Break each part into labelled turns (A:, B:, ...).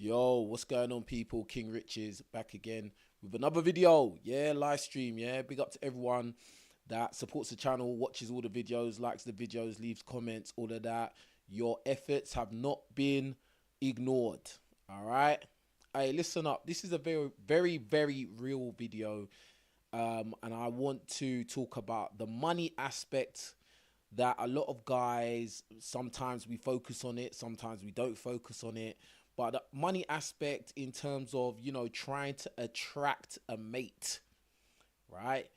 A: Yo, what's going on, people? King Riches back again with another video. Yeah, live stream. Yeah, big up to everyone that supports the channel, watches all the videos, likes the videos, leaves comments, all of that. Your efforts have not been ignored. All right. Hey, listen up. This is a very real video, and I want to talk about the money aspect that a lot of guys, sometimes we focus on it, sometimes we don't focus on it. But the money aspect in terms of, trying to attract a mate, right?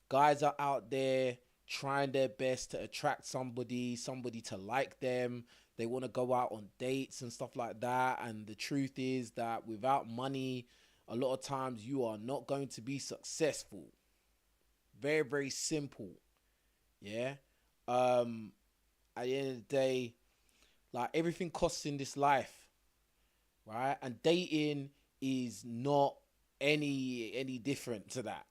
A: Guys are out there trying their best to attract somebody to like them. They want to go out on dates and stuff like that. And the truth is that without money, a lot of times you are not going to be successful. Very simple. Yeah. Um, at the end of the day, like, everything costs in this life, right? And dating is not any different to that.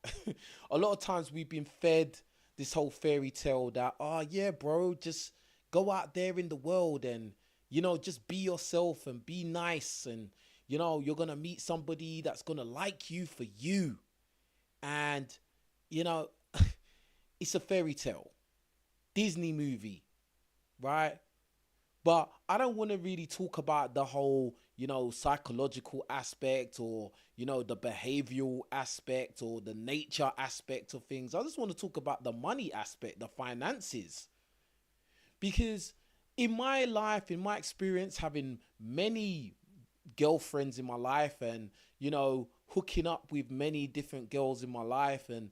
A: A lot of times we've been fed this whole fairy tale that, oh yeah, bro, just go out there in the world and, just be yourself and be nice, and you're gonna meet somebody that's gonna like you for you. And you know it's a fairy tale Disney movie, right? But I don't want to really talk about the whole, psychological aspect, or, the behavioral aspect, or the nature aspect of things. I just want to talk about the money aspect, the finances. Because in my life, in my experience, having many girlfriends in my life, and, hooking up with many different girls in my life, and,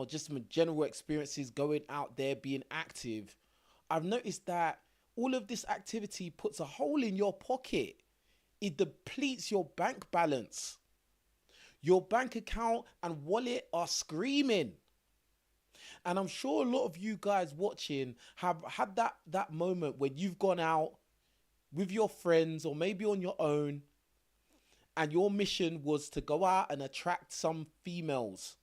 A: just my general experiences going out there, being active, I've noticed that all of this activity puts a hole in your pocket. It depletes your bank balance. Your bank account and wallet are screaming. And I'm sure a lot of you guys watching have had that moment when you've gone out with your friends, or maybe on your own, and your mission was to go out and attract some females.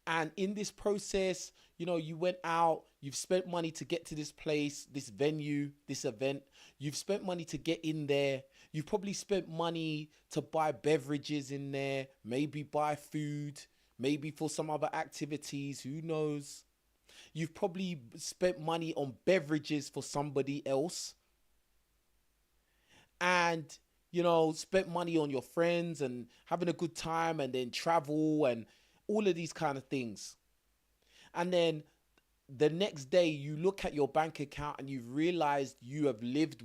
A: And in this process, you went out, you've spent money to get to this place, this venue, this event. You've spent money to get in there. You've probably spent money to buy beverages in there, maybe buy food, maybe for some other activities, who knows? You've probably spent money on beverages for somebody else. And, spent money on your friends and having a good time, and then travel and all of these kind of things. And then the next day you look at your bank account and you've realized you have lived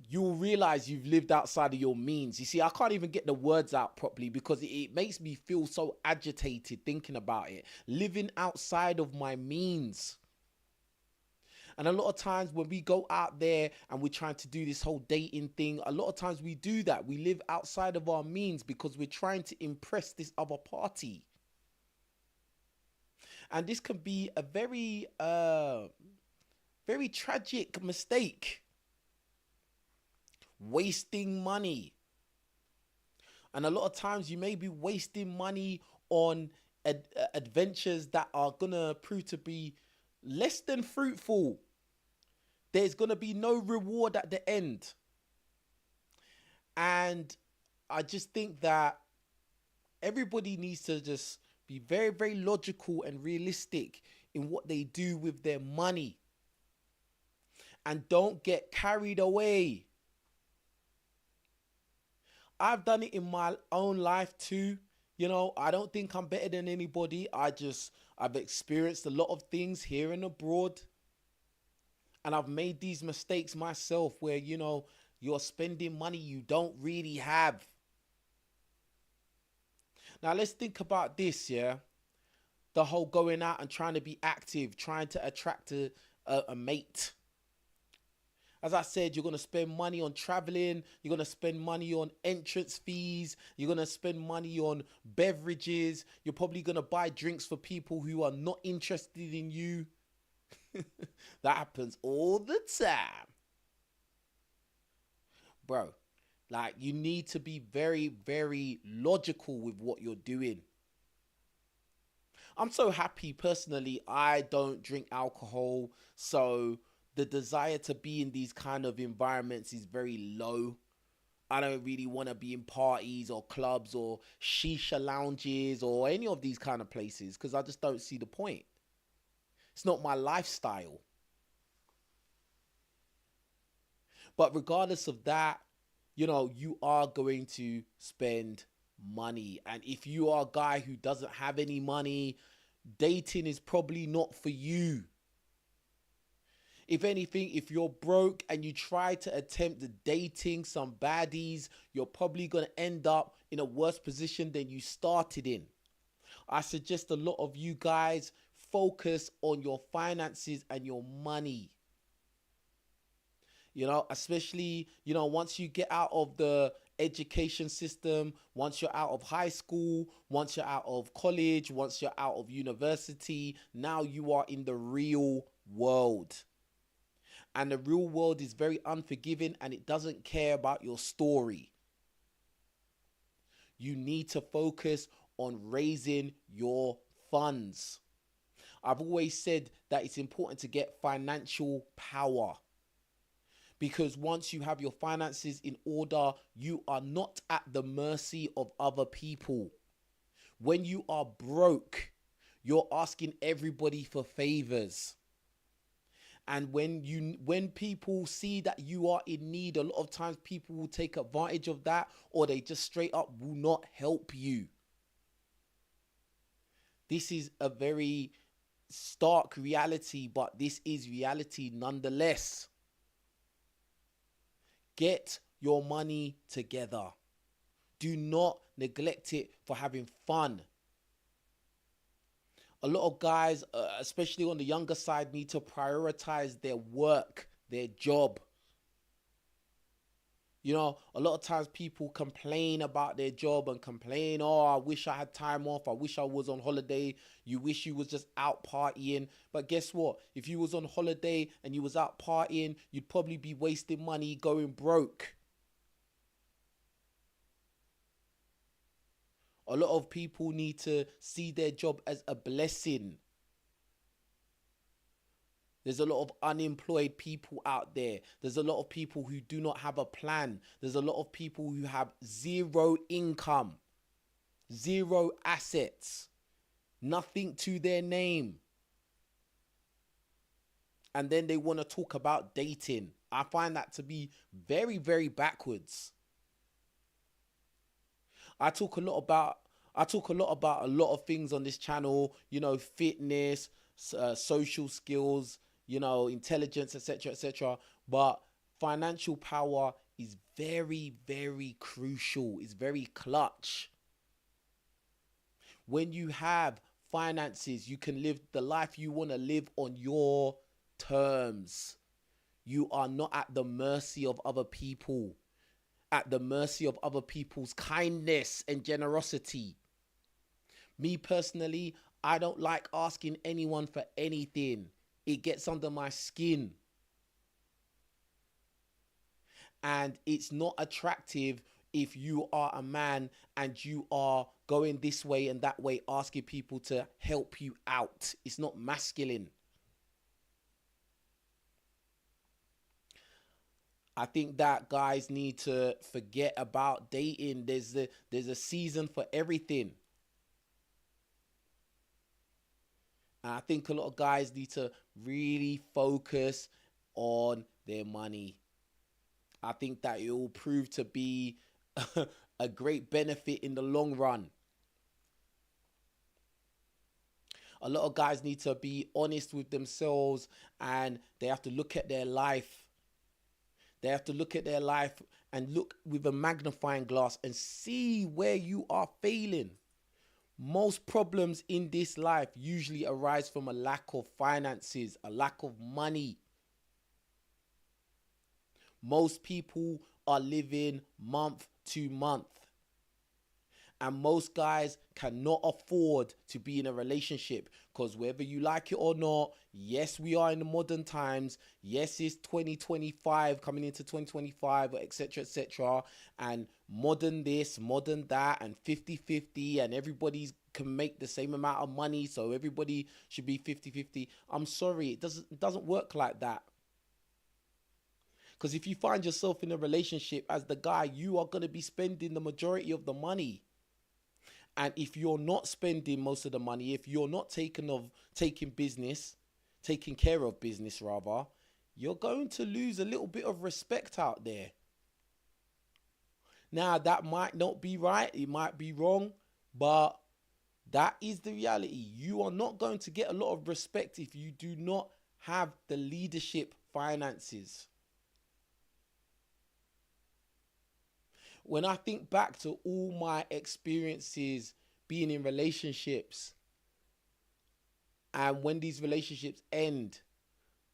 A: you'll realize you've lived outside of your means. You see, I can't even get the words out properly because it makes me feel so agitated thinking about it. Living outside of my means. And a lot of times when we go out there and we're trying to do this whole dating thing, a lot of times we do that. We live outside of our means because we're trying to impress this other party. And this can be a very tragic mistake. Wasting money. And a lot of times you may be wasting money on adventures that are going to prove to be less than fruitful. There's going to be no reward at the end. And I just think that everybody needs to just be very logical and realistic in what they do with their money. And don't get carried away. I've done it in my own life too. I don't think I'm better than anybody. I've experienced a lot of things here and abroad. And I've made these mistakes myself where, you're spending money you don't really have. Now let's think about this, yeah? The whole going out and trying to be active, trying to attract a mate. As I said, you're going to spend money on traveling. You're going to spend money on entrance fees. You're going to spend money on beverages. You're probably going to buy drinks for people who are not interested in you. That happens all the time. Bro, like, you need to be very logical with what you're doing. I'm so happy personally. I don't drink alcohol, so The desire to be in these kind of environments is very low. I don't really want to be in parties or clubs or shisha lounges or any of these kind of places because I just don't see the point. It's not my lifestyle. But regardless of that, you are going to spend money. And if you are a guy who doesn't have any money, dating is probably not for you. If anything, if you're broke and you try to attempt dating some baddies, you're probably going to end up in a worse position than you started in. I suggest a lot of you guys focus on your finances and your money. Especially, once you get out of the education system, once you're out of high school, once you're out of college, once you're out of university, now you are in the real world. And the real world is very unforgiving and it doesn't care about your story. You need to focus on raising your funds. I've always said that it's important to get financial power. Because once you have your finances in order, you are not at the mercy of other people. When you are broke, you're asking everybody for favors. And when people see that you are in need, a lot of times people will take advantage of that, or they just straight up will not help you. This is a very stark reality, but this is reality nonetheless. Get your money together. Do not neglect it for having fun. A lot of guys, especially on the younger side, need to prioritize their work, their job. A lot of times people complain about their job and complain, oh, I wish I had time off. I wish I was on holiday. You wish you was just out partying. But guess what? If you was on holiday and you was out partying, you'd probably be wasting money going broke. A lot of people need to see their job as a blessing. There's a lot of unemployed people out there. There's a lot of people who do not have a plan. There's a lot of people who have zero income, zero assets, nothing to their name. And then they want to talk about dating. I find that to be very, very backwards. I talk a lot about a lot of things on this channel, fitness, social skills, intelligence, etc., etc. But financial power is very, very crucial. It's very clutch. When you have finances, you can live the life you want to live on your terms. You are not at the mercy of other people, at the mercy of other people's kindness and generosity. Me personally, I don't like asking anyone for anything. It gets under my skin. And it's not attractive if you are a man and you are going this way and that way, asking people to help you out. It's not masculine. I think that guys need to forget about dating. There's a season for everything. And I think a lot of guys need to really focus on their money. I think that it will prove to be a great benefit in the long run. A lot of guys need to be honest with themselves and they have to look at their life. They have to look at their life and look with a magnifying glass and see where you are failing. Most problems in this life usually arise from a lack of finances, a lack of money. Most people are living month to month. And most guys cannot afford to be in a relationship because whether you like it or not, yes, we are in the modern times. Yes, it's 2025 coming into 2025, etc., etc. And modern this, modern that, and 50-50, and everybody can make the same amount of money, so everybody should be 50-50. I'm sorry, it doesn't work like that. Because if you find yourself in a relationship as the guy, you are going to be spending the majority of the money. And if you're not spending most of the money, if you're not taking care of business rather, you're going to lose a little bit of respect out there. Now, that might not be right. It might be wrong, but that is the reality. You are not going to get a lot of respect if you do not have the leadership finances. When I think back to all my experiences being in relationships, and when these relationships end,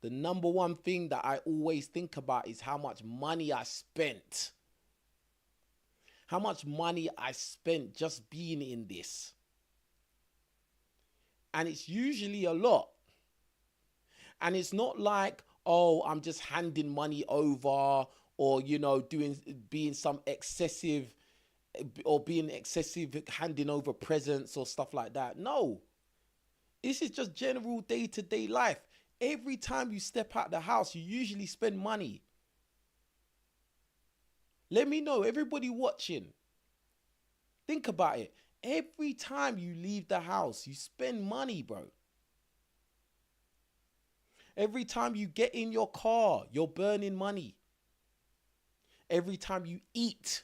A: the number one thing that I always think about is how much money I spent. How much money I spent just being in this. And it's usually a lot. And it's not like, oh, I'm just handing money over, or, being excessive handing over presents or stuff like that. No, this is just general day-to-day life. Every time you step out the house, you usually spend money. Let me know, everybody watching, think about it. Every time you leave the house, you spend money, bro. Every time you get in your car, you're burning money. Every time you eat,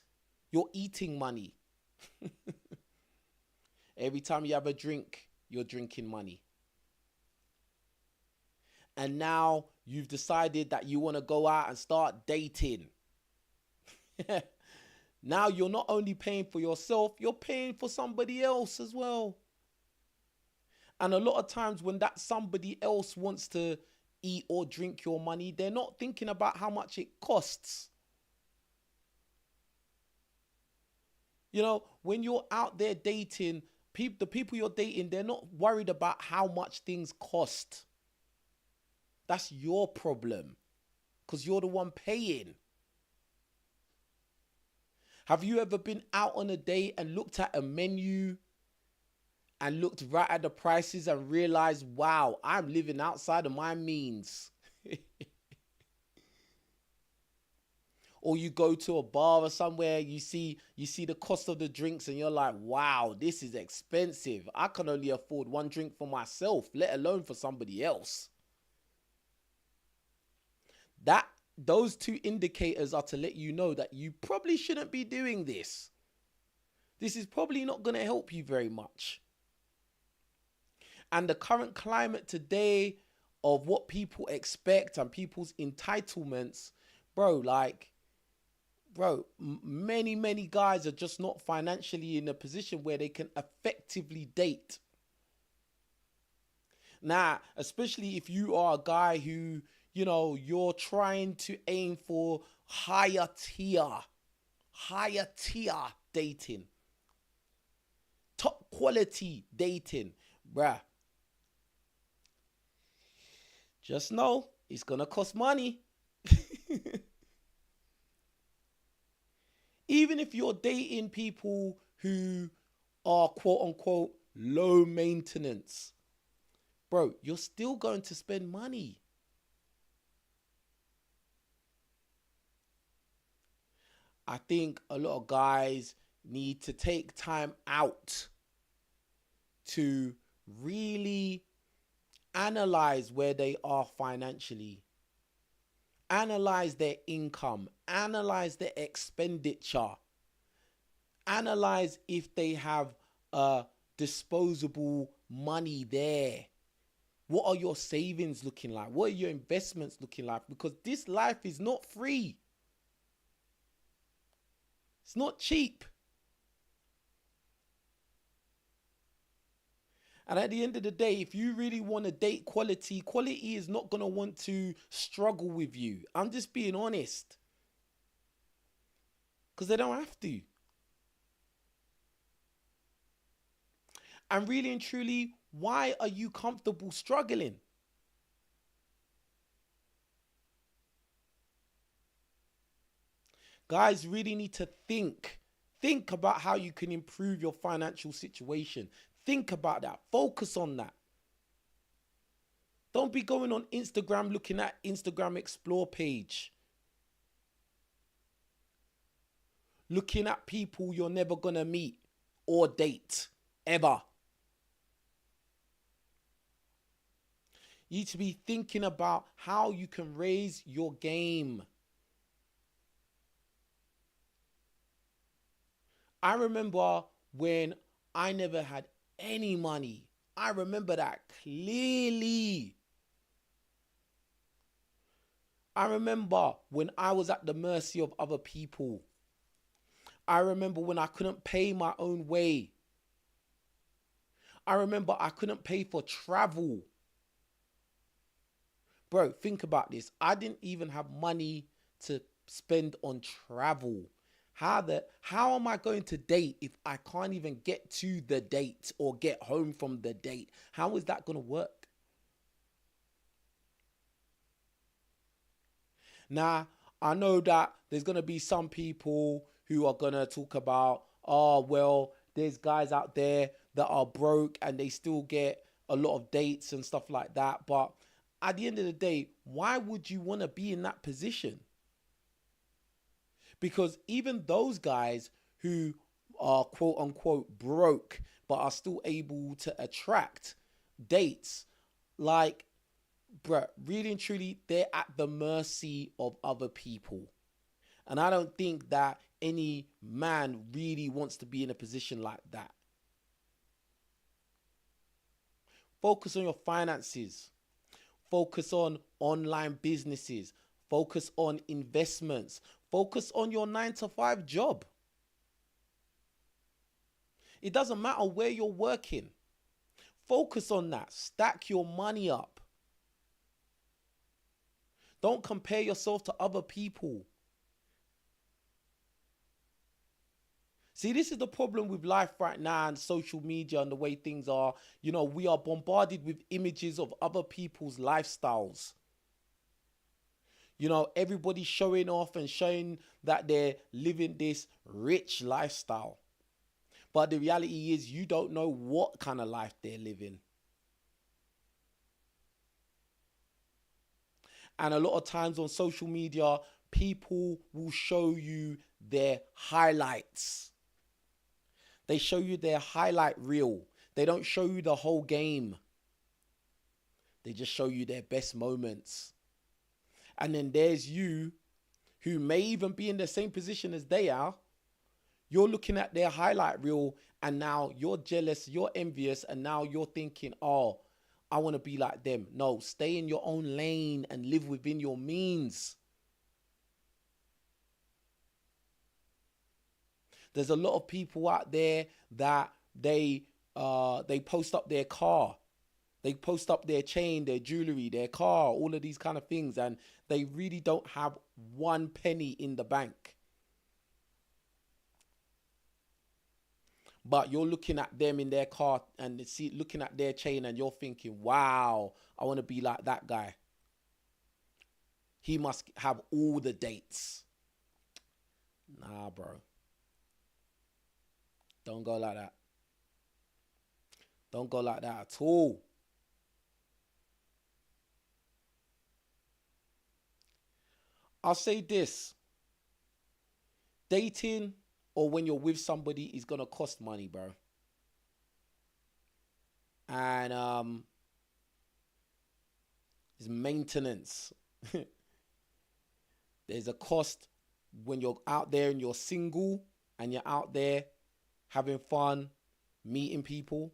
A: you're eating money. Every time you have a drink, you're drinking money. And now you've decided that you want to go out and start dating. Now you're not only paying for yourself, you're paying for somebody else as well. And a lot of times when that somebody else wants to eat or drink your money, they're not thinking about how much it costs. When you're out there dating, the people you're dating, they're not worried about how much things cost. That's your problem, because you're the one paying. Have you ever been out on a date and looked at a menu and looked right at the prices and realized, wow, I'm living outside of my means? Or you go to a bar or somewhere, you see the cost of the drinks and you're like, wow, this is expensive. I can only afford one drink for myself, let alone for somebody else. Those two indicators are to let you know that you probably shouldn't be doing this. This is probably not going to help you very much. And the current climate today of what people expect and people's entitlements, many guys are just not financially in a position where they can effectively date. Now, especially if you are a guy who, you're trying to aim for higher tier dating, top quality dating, bruh. Just know it's going to cost money. Even if you're dating people who are quote unquote low maintenance, bro, you're still going to spend money. I think a lot of guys need to take time out to really analyze where they are financially, analyze their income, analyze their expenditure, analyze if they have disposable money there. What are your savings looking like? What are your investments looking like? Because this life is not free. It's not cheap. And at the end of the day, if you really want to date quality is not going to want to struggle with you. I'm just being honest. Because they don't have to. And really and truly, why are you comfortable struggling? Guys really need to think. Think about how you can improve your financial situation. Think about that. Focus on that. Don't be going on Instagram looking at Instagram Explore page looking at people you're never going to meet or date ever. You need to be thinking about how you can raise your game. I remember when I never had any money. I remember that clearly. I remember when I was at the mercy of other people. I remember when I couldn't pay my own way. I remember I couldn't pay for travel. Bro, think about this. I didn't even have money to spend on travel. How am I going to date if I can't even get to the date or get home from the date? How is that going to work? Now, I know that there's going to be some people who are going to talk about, oh, well, there's guys out there that are broke and they still get a lot of dates and stuff like that. But at the end of the day, why would you want to be in that position? Because even those guys who are quote unquote broke but are still able to attract dates, like, bruh, really and truly, they're at the mercy of other people. And I don't think that any man really wants to be in a position like that. Focus on your finances. Focus on online businesses. Focus on investments. Focus on your 9-to-5 job. It doesn't matter where you're working. Focus on that. Stack your money up. Don't compare yourself to other people. See, this is the problem with life right now and social media and the way things are. You know, we are bombarded with images of other people's lifestyles. You know, everybody's showing off and showing that they're living this rich lifestyle. But the reality is you don't know what kind of life they're living. And a lot of times on social media, people will show you their highlights. They show you their highlight reel. They don't show you the whole game. They just show you their best moments. And then there's you, who may even be in the same position as they are. You're looking at their highlight reel and now you're jealous, you're envious, and now you're thinking, oh, I want to be like them. No, stay in your own lane and live within your means. There's a lot of people out there that they post up their car. They post up their chain, their jewelry, their car, all of these kind of things. And they really don't have one penny in the bank. But you're looking at them in their car and looking at their chain and you're thinking, wow, I want to be like that guy. He must have all the dates. Nah, bro. Don't go like that. Don't go like that at all. I'll say this. Dating or when you're with somebody is going to cost money, bro. And it's maintenance. There's a cost when you're out there and you're single and you're out there having fun, meeting people.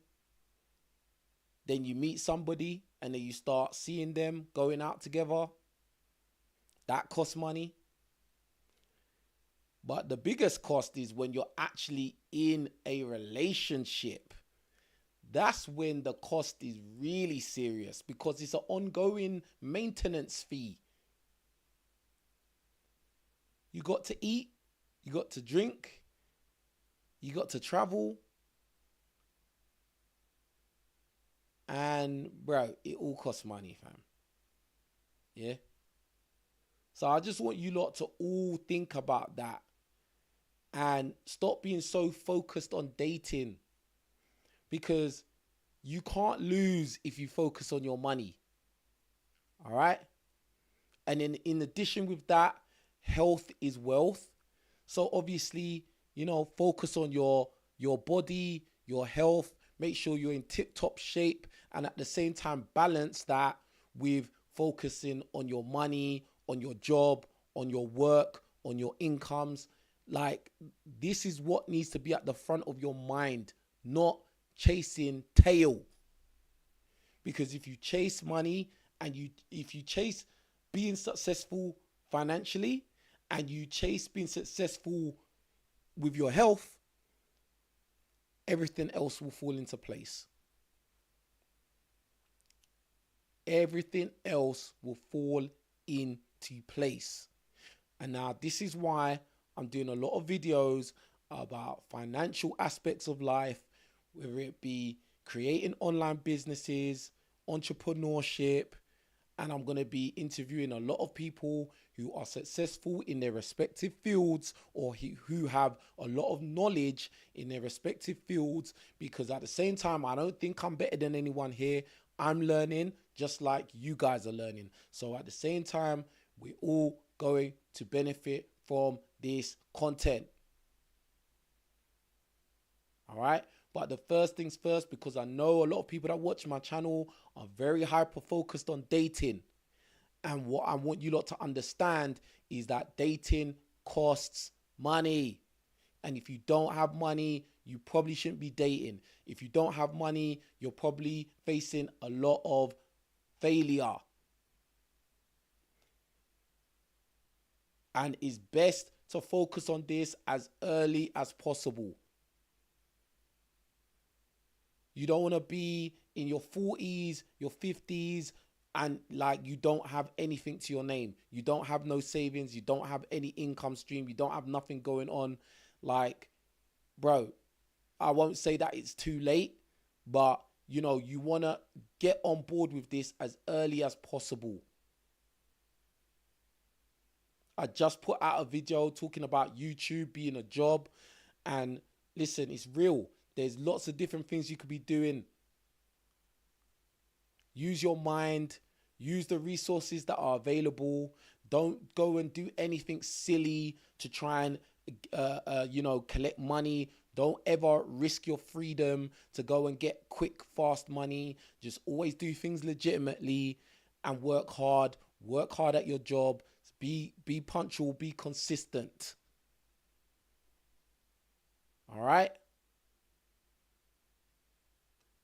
A: Then you meet somebody and then you start seeing them going out together. That costs money. But the biggest cost is when you're actually in a relationship. That's when the cost is really serious because it's an ongoing maintenance fee. You got to eat, you got to drink, you got to travel. And bro, it all costs money, fam. Yeah. So I just want you lot to all think about that and stop being so focused on dating, because you can't lose if you focus on your money. All right. And in addition with that, health is wealth. So obviously focus on your body, your health, make sure you're in tip-top shape, and at the same time balance that with focusing on your money, on your job, on your work, on your incomes. Like, this is what needs to be at the front of your mind, not chasing tail. Because if you chase money and if you chase being successful financially and you chase being successful with your health, everything else will fall into place. Everything else will fall into place. And now this is why I'm doing a lot of videos about financial aspects of life, whether it be creating online businesses, entrepreneurship, and I'm going to be interviewing a lot of people who are successful in their respective fields, or who have a lot of knowledge in their respective fields, because at the same time, I don't think I'm better than anyone here. I'm learning just like you guys are learning. So at the same time, we're all going to benefit from this content. All right. But the first things first, because I know a lot of people that watch my channel are very hyper focused on dating. And what I want you lot to understand is that dating costs money. And if you don't have money, you probably shouldn't be dating. If you don't have money, you're probably facing a lot of failure. And it's best to focus on this as early as possible. You don't want to be in your 40s, your 50s, and like you don't have anything to your name. You don't have no savings. You don't have any income stream. You don't have nothing going on. Like, bro, I won't say that it's too late, but you want to get on board with this as early as possible. I just put out a video talking about YouTube being a job, and listen, it's real. There's lots of different things you could be doing. Use your mind. Use the resources that are available. Don't go and do anything silly to try and, collect money. Don't ever risk your freedom to go and get quick, fast money. Just always do things legitimately and work hard. Work hard at your job. Be punctual. Be consistent. All right?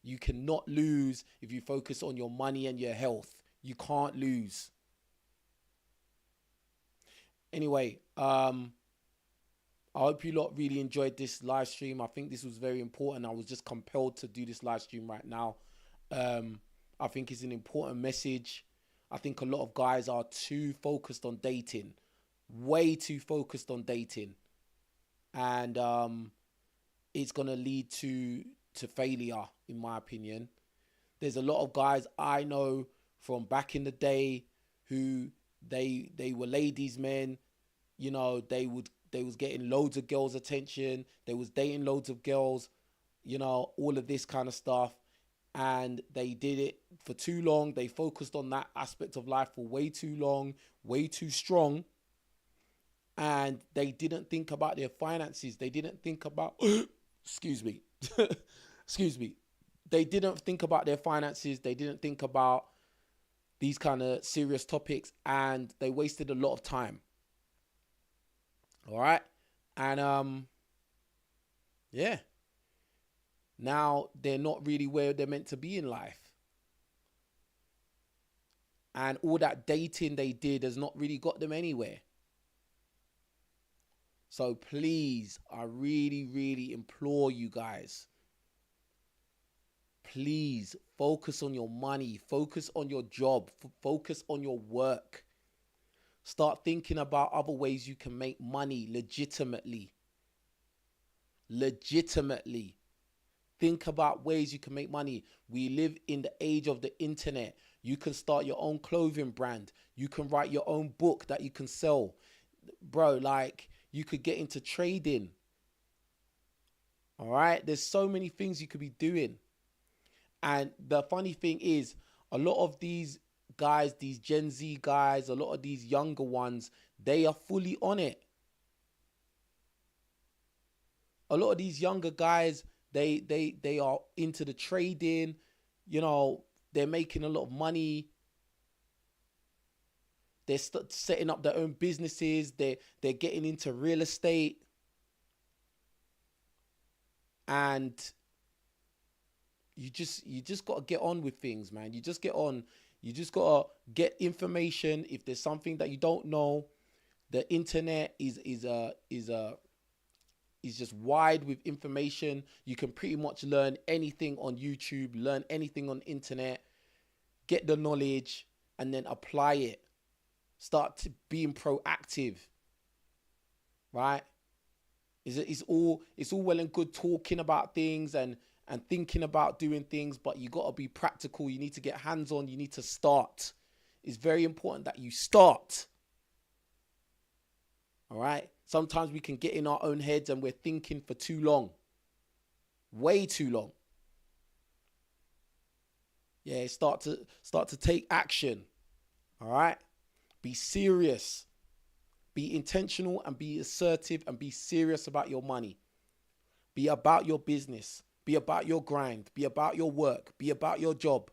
A: You cannot lose if you focus on your money and your health. You can't lose. Anyway, I hope you lot really enjoyed this live stream. I think this was very important. I was just compelled to do this live stream right now. I think it's an important message. I think a lot of guys are too focused on dating. Way too focused on dating. And it's going to lead to failure, in my opinion. There's a lot of guys I know from back in the day who they were ladies' men. They was getting loads of girls' attention. They was dating loads of girls, all of this kind of stuff. And they did it for too long. They focused on that aspect of life for way too long, way too strong. And they didn't think about their finances. They didn't think about, excuse me. Excuse me. They didn't think about their finances. They didn't think about these kind of serious topics, and they wasted a lot of time. All right. And yeah. Now they're not really where they're meant to be in life. And all that dating they did has not really got them anywhere. So please, I really, really implore you guys, please focus on your money, focus on your job, focus on your work. Start thinking about other ways you can make money legitimately. Legitimately. Think about ways you can make money. We live in the age of the internet. You can start your own clothing brand. You can write your own book that you can sell. Bro, like, you could get into trading. All right? There's so many things you could be doing. And the funny thing is, a lot of these guys, these Gen Z guys, a lot of these younger ones, they are fully on it. A lot of these younger guys, they are into the trading, you know, they're making a lot of money. They're setting up their own businesses. They're getting into real estate. And you just got to get on with things, man. You just get on. You just got to get information. If there's something that you don't know, the internet is just wide with information. You can pretty much learn anything on YouTube, learn anything on internet, get the knowledge, and then apply it. Start to being proactive, right? It's all well and good talking about things and thinking about doing things, but you got to be practical. You need to get hands on. You need to start. It's very important that you start. All right. Sometimes we can get in our own heads and we're thinking for too long, way too long. Yeah, start to take action. All right. Be serious. Be intentional and be assertive and be serious about your money. Be about your business. Be about your grind. Be about your work. Be about your job.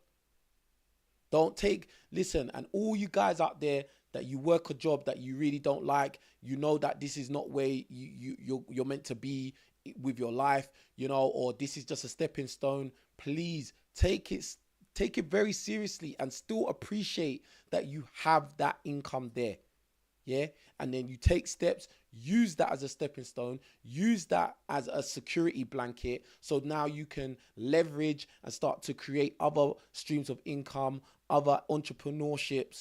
A: Listen, and all you guys out there that you work a job that you really don't like, you know that this is not where you're meant to be with your life, you know, or this is just a stepping stone. Please take it very seriously and still appreciate that you have that income there. Yeah. And then you take steps, use that as a stepping stone, use that as a security blanket. So now you can leverage and start to create other streams of income, other entrepreneurial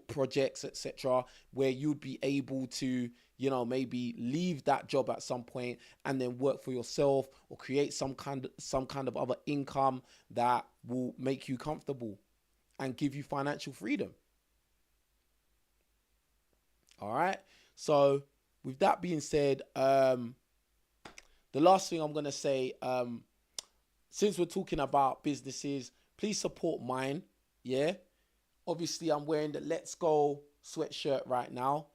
A: projects, etc., where you'd be able to, you know, maybe leave that job at some point and then work for yourself or create some kind of other income that will make you comfortable and give you financial freedom. All right. So with that being said, the last thing I'm going to say, since we're talking about businesses, please support mine. Yeah. Obviously, I'm wearing the Let's Go sweatshirt right now.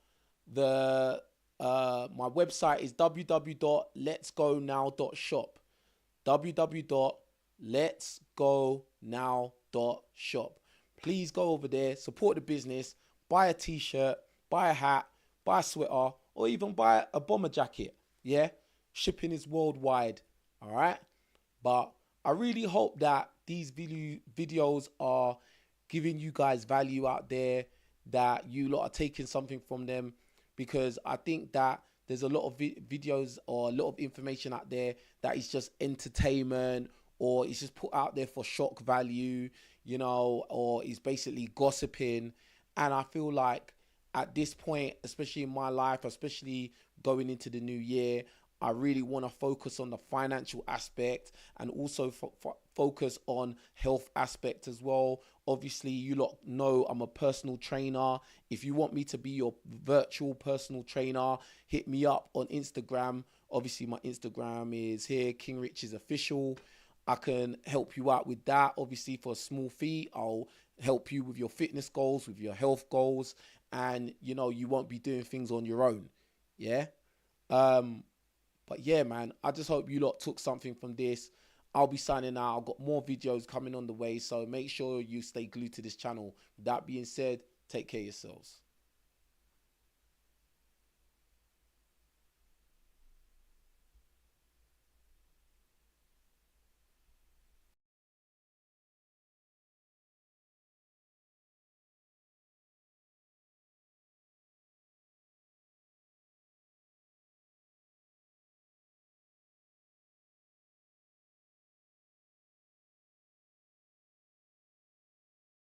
A: My website is www.letsgonow.shop. www.letsgonow.shop. Please go over there, support the business, buy a t-shirt, buy a hat, buy a sweater, or even buy a bomber jacket. Yeah, shipping is worldwide. All right, but I really hope that these videos are giving you guys value out there, that you lot are taking something from them, because I think that there's a lot of videos or a lot of information out there that is just entertainment, or it's just put out there for shock value, you know, or is basically gossiping. And I feel like at this point, especially in my life, especially going into the new year, I really want to focus on the financial aspect and also focus on health aspect as well. Obviously, you lot know I'm a personal trainer. If you want me to be your virtual personal trainer, hit me up on Instagram. Obviously, my Instagram is here, King Rich's Official. I can help you out with that. Obviously, for a small fee, I'll help you with your fitness goals, with your health goals, and you know, you won't be doing things on your own. Yeah. But yeah, man, I just hope you lot took something from this. I'll be signing out. I've got more videos coming on the way, so make sure you stay glued to this channel. With that being said, take care of yourselves.